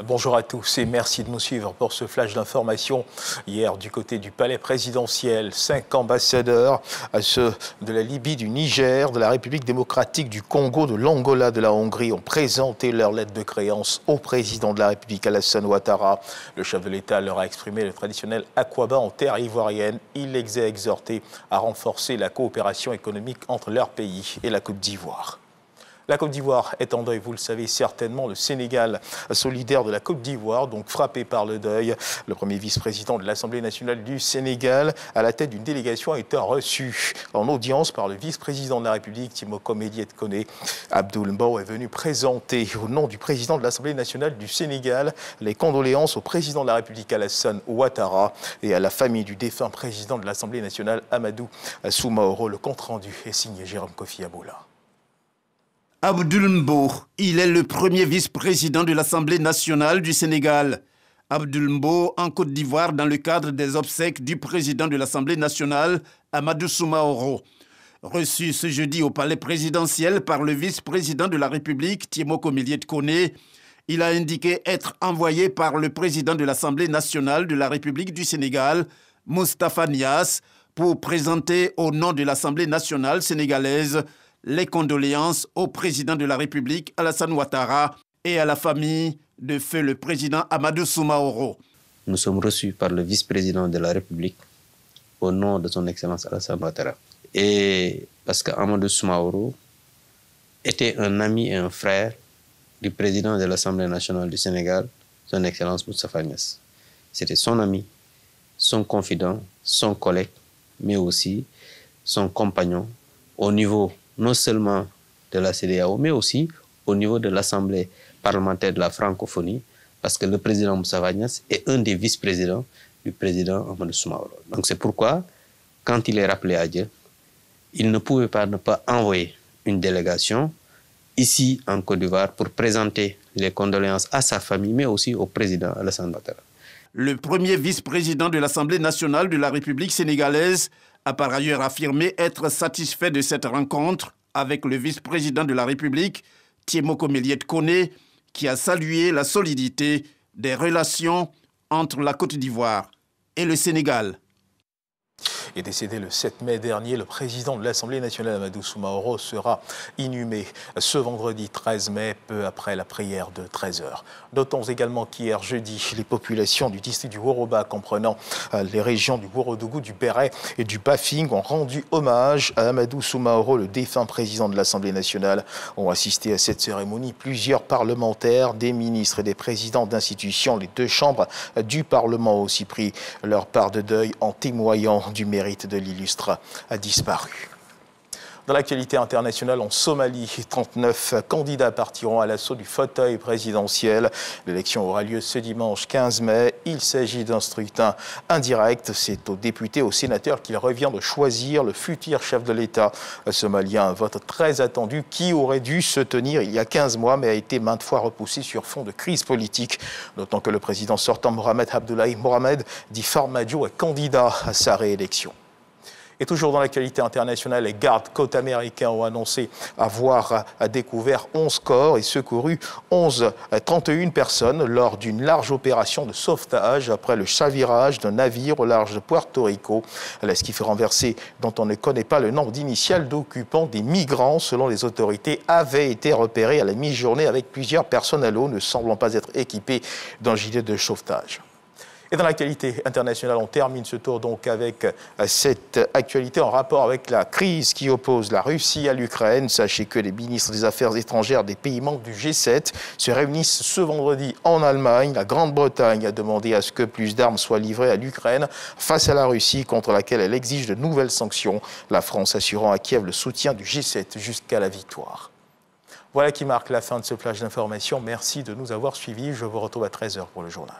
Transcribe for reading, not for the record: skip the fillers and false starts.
Bonjour à tous et merci de nous suivre pour ce flash d'information. Hier, du côté du palais présidentiel, 5 ambassadeurs, ceux de la Libye, du Niger, de la République démocratique du Congo, de l'Angola, de la Hongrie, ont présenté leur lettre de créance au président de la République, Alassane Ouattara. Le chef de l'État leur a exprimé le traditionnel Akwaba en terre ivoirienne. Il les a exhortés à renforcer la coopération économique entre leur pays et la Côte d'Ivoire. La Côte d'Ivoire est en deuil, vous le savez certainement. Le Sénégal, solidaire de la Côte d'Ivoire, donc frappé par le deuil. Le premier vice-président de l'Assemblée nationale du Sénégal, à la tête d'une délégation, a été reçu en audience par le vice-président de la République, Timoko Méliès Koné. Abdoul Mbow est venu présenter au nom du président de l'Assemblée nationale du Sénégal les condoléances au président de la République, Alassane Ouattara, et à la famille du défunt président de l'Assemblée nationale, Amadou Soumaoro. Le compte-rendu est signé Jérôme Kofi Aboula. Abdoul Mbow, il est le premier vice-président de l'Assemblée nationale du Sénégal. Abdoul Mbow en Côte d'Ivoire dans le cadre des obsèques du président de l'Assemblée nationale, Amadou Soumaoro. Reçu ce jeudi au palais présidentiel par le vice-président de la République, Timoko Méliès Koné, il a indiqué être envoyé par le président de l'Assemblée nationale de la République du Sénégal, Moustapha Niasse, pour présenter au nom de l'Assemblée nationale sénégalaise les condoléances au président de la République, Alassane Ouattara, et à la famille de feu le président Amadou Soumaoro. Nous sommes reçus par le vice-président de la République au nom de son Excellence Alassane Ouattara. Et parce qu'Amadou Soumaoro était un ami et un frère du président de l'Assemblée nationale du Sénégal, son Excellence Moustapha Niasse. C'était son ami, son confident, son collègue, mais aussi son compagnon au niveau non seulement de la CEDEAO, mais aussi au niveau de l'Assemblée parlementaire de la francophonie, parce que le président Moustapha Niasse est un des vice-présidents du président Amadou Soumaoro. Donc c'est pourquoi, quand il est rappelé à Dieu, il ne pouvait pas ne pas envoyer une délégation ici en Côte d'Ivoire pour présenter les condoléances à sa famille, mais aussi au président Alassane Ouattara. Le premier vice-président de l'Assemblée nationale de la République sénégalaise a par ailleurs affirmé être satisfait de cette rencontre avec le vice-président de la République, Timoko Méliès Koné, qui a salué la solidité des relations entre la Côte d'Ivoire et le Sénégal. Est décédé le 7 mai dernier, le président de l'Assemblée nationale, Amadou Soumaoro, sera inhumé ce vendredi 13 mai, peu après la prière de 13 h. Notons également qu'hier, jeudi, les populations du district du Woroba, comprenant les régions du Worodougou, du Béret et du Bafing, ont rendu hommage à Amadou Soumaoro, le défunt président de l'Assemblée nationale. Ont assisté à cette cérémonie plusieurs parlementaires, des ministres et des présidents d'institutions. Les deux chambres du Parlement ont aussi pris leur part de deuil en témoignant du mérite de l'illustre a disparu. Dans l'actualité internationale, en Somalie, 39 candidats partiront à l'assaut du fauteuil présidentiel. L'élection aura lieu ce dimanche 15 mai. Il s'agit d'un scrutin indirect. C'est aux députés, aux sénateurs qu'il revient de choisir le futur chef de l'État somalien. Un vote très attendu qui aurait dû se tenir il y a 15 mois, mais a été maintes fois repoussé sur fond de crise politique. D'autant que le président sortant Mohamed Abdullahi Mohamed, dit Farmajo, est candidat à sa réélection. Et toujours dans l'actualité internationale, les gardes-côtes américains ont annoncé avoir découvert 11 corps et secouru 31 personnes lors d'une large opération de sauvetage après le chavirage d'un navire au large de Puerto Rico. L'esquif renversé, dont on ne connaît pas le nombre d'initiales d'occupants, des migrants, selon les autorités, avait été repéré à la mi-journée avec plusieurs personnes à l'eau ne semblant pas être équipées d'un gilet de sauvetage. Et dans l'actualité internationale, on termine ce tour donc avec cette actualité en rapport avec la crise qui oppose la Russie à l'Ukraine. Sachez que les ministres des Affaires étrangères des pays membres du G7 se réunissent ce vendredi en Allemagne. La Grande-Bretagne a demandé à ce que plus d'armes soient livrées à l'Ukraine face à la Russie, contre laquelle elle exige de nouvelles sanctions. La France assurant à Kiev le soutien du G7 jusqu'à la victoire. Voilà qui marque la fin de ce flash d'information. Merci de nous avoir suivis. Je vous retrouve à 13 h pour le journal.